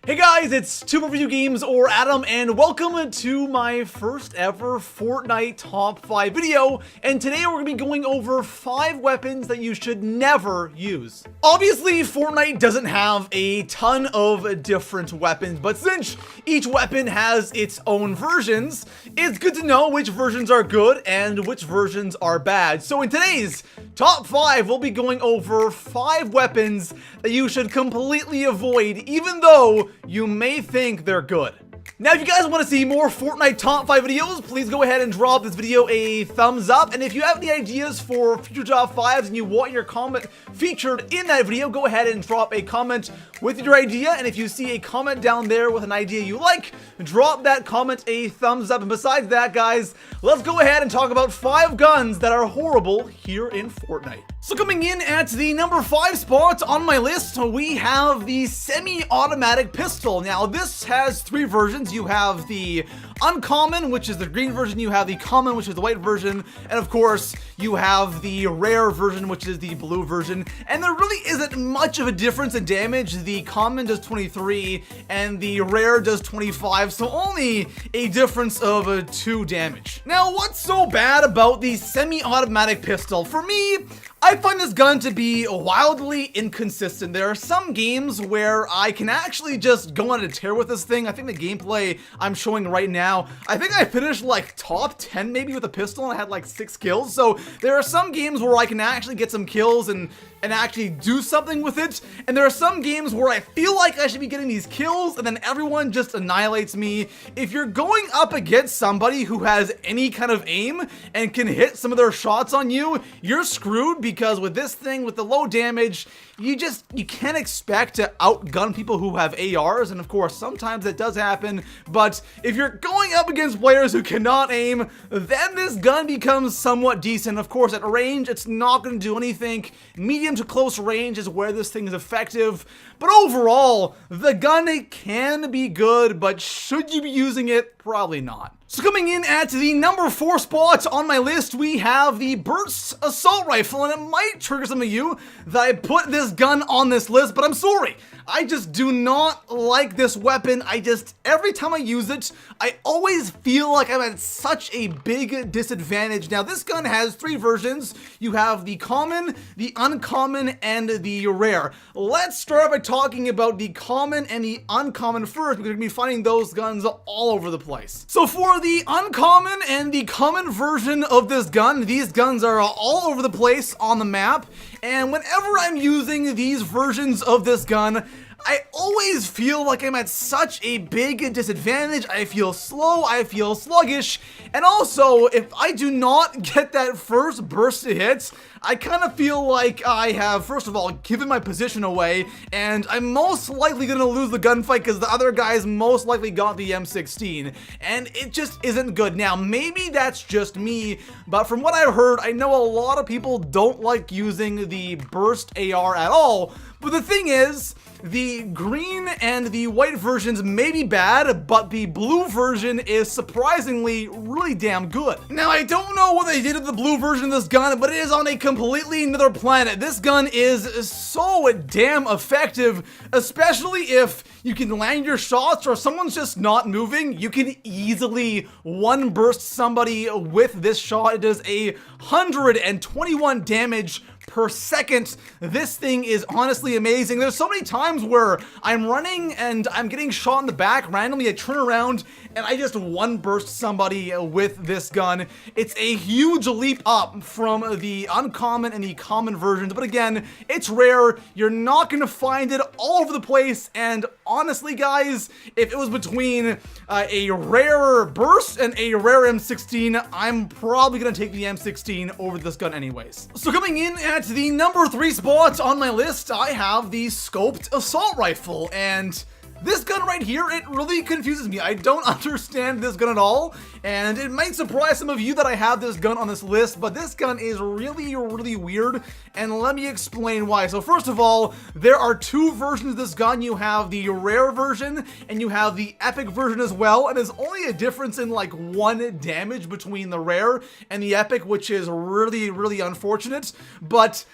Hey guys, it's Two More Video Games or Adam, and welcome to my first ever Fortnite Top 5 video. And today we're going to be going over 5 weapons that you should never use. Obviously, Fortnite doesn't have a ton of different weapons, but since each weapon has its own versions, it's good to know which versions are good and which versions are bad. So in today's Top 5, we'll be going over 5 weapons that you should completely avoid, even though you may think they're good. Now, if you guys want to see more Fortnite Top 5 videos, please go ahead and drop this video a thumbs up. And if you have any ideas for future Top 5s and you want your comment featured in that video, go ahead and drop a comment with your idea. And if you see a comment down there with an idea you like, drop that comment a thumbs up. And besides that, guys, let's go ahead and talk about 5 guns that are horrible here in Fortnite. So coming in at the number 5 spot on my list, we have the semi-automatic pistol. Now, this has 3 versions. You have the uncommon, which is the green version, you have the common, which is the white version, and of course, you have the rare version, which is the blue version. And there really isn't much of a difference in damage. The common does 23, and the rare does 25, so only a difference of 2 damage. Now, what's so bad about the semi-automatic pistol? For me, I find this gun to be wildly inconsistent. There are some games where I can actually just go on a tear with this thing. I think the gameplay I'm showing right now, I think I finished like top 10 maybe with a pistol and I had like 6 kills. So there are some games where I can actually get some kills and actually do something with it. And there are some games where I feel like I should be getting these kills and then everyone just annihilates me. If you're going up against somebody who has any kind of aim and can hit some of their shots on you, you're screwed, because with this thing, with the low damage, you can't expect to outgun people who have ARs. And of course, sometimes that does happen. But if you're going up against players who cannot aim, then this gun becomes somewhat decent. Of course, at range, it's not going to do anything. Medium to close range is where this thing is effective. But overall, the gun can be good, but should you be using it? Probably not. So coming in at the number 4 spot on my list, we have the Burst Assault Rifle, and it might trigger some of you that I put this gun on this list, but I'm sorry. I just do not like this weapon. Every time I use it, I always feel like I'm at such a big disadvantage. Now, this gun has 3 versions. You have the common, the uncommon, and the rare. Let's start by talking about the common and the uncommon first, because we're going to be finding those guns all over the place. So for the uncommon and the common version of this gun, these guns are all over the place on the map. And whenever I'm using these versions of this gun, I always feel like I'm at such a big disadvantage. I feel slow, I feel sluggish, and also, if I do not get that first burst of hits, I kind of feel like I have, first of all, given my position away, and I'm most likely going to lose the gunfight because the other guys most likely got the M16, and it just isn't good. Now, maybe that's just me, but from what I've heard, I know a lot of people don't like using the burst AR at all, but the thing is, the green and the white versions may be bad, but the blue version is surprisingly really damn good. Now, I don't know what they did with the blue version of this gun, but it is on a completely another planet. This gun is so damn effective, especially if you can land your shots or someone's just not moving. You can easily one burst somebody with this shot. It does 121 damage per second. This thing is honestly amazing. There's so many times where I'm running and I'm getting shot in the back randomly. I turn around and I just one burst somebody with this gun. It's a huge leap up from the uncommon and the common versions, but again, it's rare. You're not going to find it all over the place, and honestly, guys, if it was between a rare burst and a rare M16, I'm probably going to take the M16 over this gun anyways. So coming in at the number 3 spot on my list, I have the Scoped Assault Rifle, and this gun right here, it really confuses me. I don't understand this gun at all, and it might surprise some of you that I have this gun on this list, but this gun is really, really weird, and let me explain why. So first of all, there are 2 versions of this gun. You have the rare version, and you have the epic version as well, and there's only a difference in like 1 damage between the rare and the epic, which is really, really unfortunate, but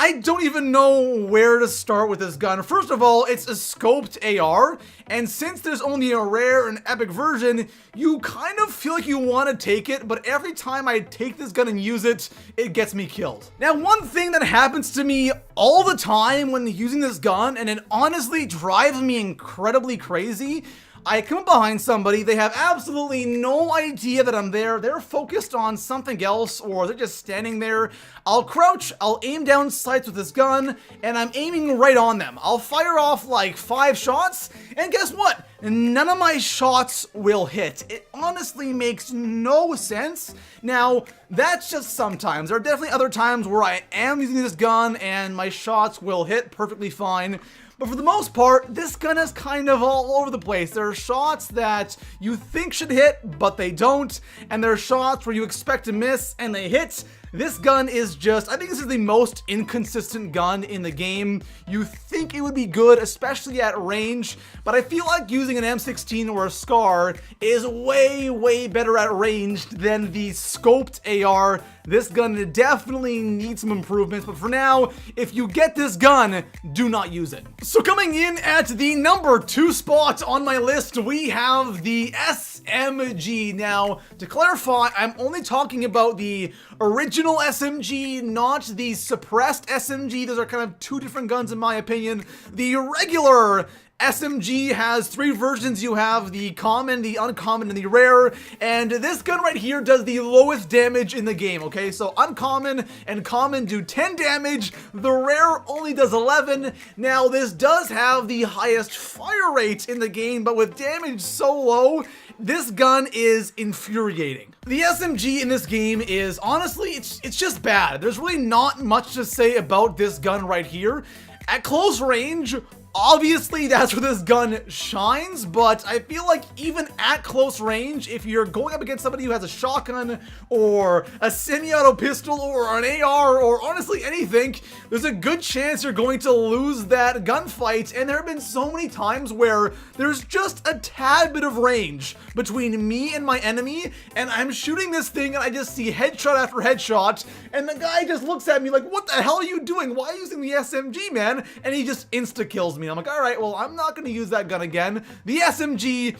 I don't even know where to start with this gun. First of all, it's a scoped AR, and since there's only a rare and epic version, you kind of feel like you want to take it, but every time I take this gun and use it, it gets me killed. Now, one thing that happens to me all the time when using this gun, and it honestly drives me incredibly crazy, I come up behind somebody, they have absolutely no idea that I'm there, they're focused on something else, or they're just standing there. I'll crouch, I'll aim down sights with this gun, and I'm aiming right on them. I'll fire off like 5 shots, and guess what? None of my shots will hit. It honestly makes no sense. Now, that's just sometimes. There are definitely other times where I am using this gun, and my shots will hit perfectly fine. But for the most part, this gun is kind of all over the place. There are shots that you think should hit, but they don't. And there are shots where you expect to miss, and they hit. This gun is just, I think this is the most inconsistent gun in the game. You think it would be good, especially at range, but I feel like using an M16 or a SCAR is way, way better at range than the scoped AR. This gun definitely needs some improvements, but for now, if you get this gun, do not use it. So coming in at the number 2 spot on my list, we have the SMG. Now, to clarify, I'm only talking about the original SMG, not the suppressed SMG. Those are kind of 2 different guns in my opinion. The regular SMG has 3 versions. You have the common, the uncommon, and the rare, and this gun right here does the lowest damage in the game, okay? So uncommon and common do 10 damage, the rare only does 11. Now, this does have the highest fire rate in the game, but with damage so low, this gun is infuriating. The SMG in this game is, honestly, it's just bad. There's really not much to say about this gun right here. At close range, obviously that's where this gun shines, but I feel like even at close range, if you're going up against somebody who has a shotgun or a semi-auto pistol or an AR or honestly anything, there's a good chance you're going to lose that gunfight. And there have been so many times where there's just a tad bit of range between me and my enemy, and I'm shooting this thing and I just see headshot after headshot, and the guy just looks at me like, what the hell are you doing? Why are you using the SMG, man? And he just insta-kills me. I'm like, all right, well, I'm not going to use that gun again. The SMG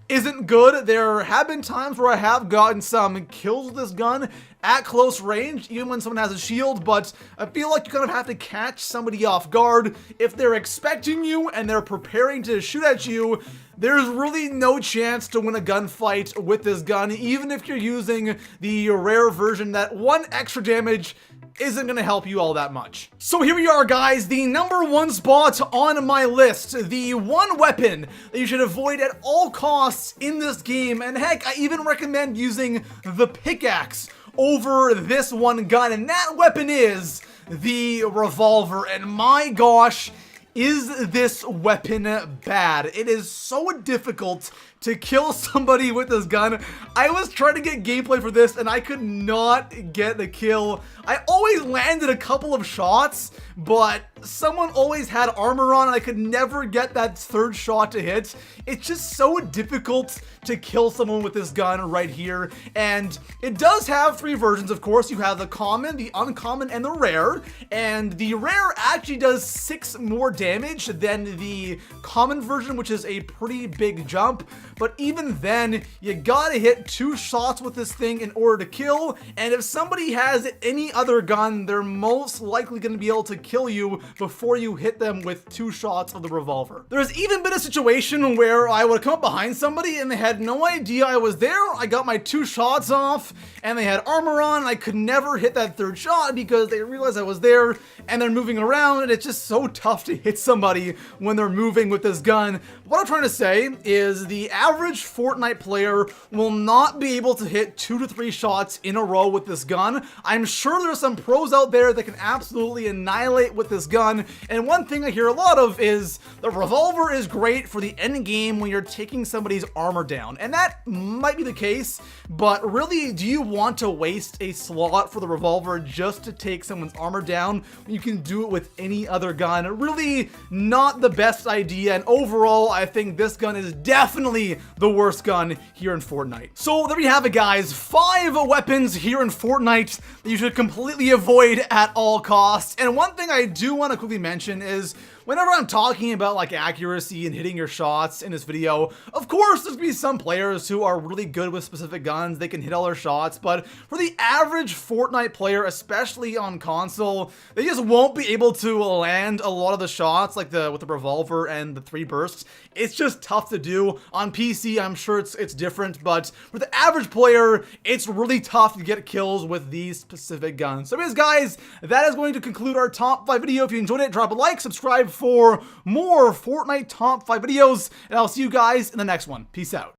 isn't good. There have been times where I have gotten some kills with this gun at close range, even when someone has a shield, but I feel like you kind of have to catch somebody off guard. If they're expecting you and they're preparing to shoot at you, there's really no chance to win a gunfight with this gun, even if you're using the rare version. That 1 extra damage isn't going to help you all that much. So here we are, guys, the number 1 spot on my list, the one weapon that you should avoid at all costs in this game, and heck, I even recommend using the pickaxe over this one gun, and that weapon is the revolver. And my gosh, is this weapon bad? It is so difficult to kill somebody with this gun. I was trying to get gameplay for this and I could not get the kill. I always landed a couple of shots, but someone always had armor on and I could never get that 3rd shot to hit. It's just so difficult to kill someone with this gun right here. And it does have 3 versions, of course. You have the common, the uncommon, and the rare. And the rare actually does 6 more damage than the common version, which is a pretty big jump. But even then, you gotta hit 2 shots with this thing in order to kill. And if somebody has any other gun, they're most likely gonna be able to kill you before you hit them with 2 shots of the revolver. There's even been a situation where I would come up behind somebody and they had no idea I was there. I got my 2 shots off and they had armor on and I could never hit that 3rd shot because they realized I was there and they're moving around, and it's just so tough to hit somebody when they're moving with this gun. What I'm trying to say is the average Fortnite player will not be able to hit 2 to 3 shots in a row with this gun. I'm sure there's some pros out there that can absolutely annihilate with this gun, and one thing I hear a lot of is the revolver is great for the end game when you're taking somebody's armor down, and that might be the case, but really, do you want to waste a slot for the revolver just to take someone's armor down when you can do it with any other gun? Really, probably not the best idea, and overall, I think this gun is definitely the worst gun here in Fortnite. So there we have it, guys. 5 weapons here in Fortnite that you should completely avoid at all costs. And one thing I do want to quickly mention is, whenever I'm talking about like accuracy and hitting your shots in this video, of course there's gonna be some players who are really good with specific guns, they can hit all their shots, but for the average Fortnite player, especially on console, they just won't be able to land a lot of the shots, like with the revolver and the 3 bursts. It's just tough to do. On PC, I'm sure it's different, but for the average player, it's really tough to get kills with these specific guns. So anyways, guys, that is going to conclude our top 5 video. If you enjoyed it, drop a like, subscribe for more Fortnite top 5 videos, and I'll see you guys in the next one. Peace out.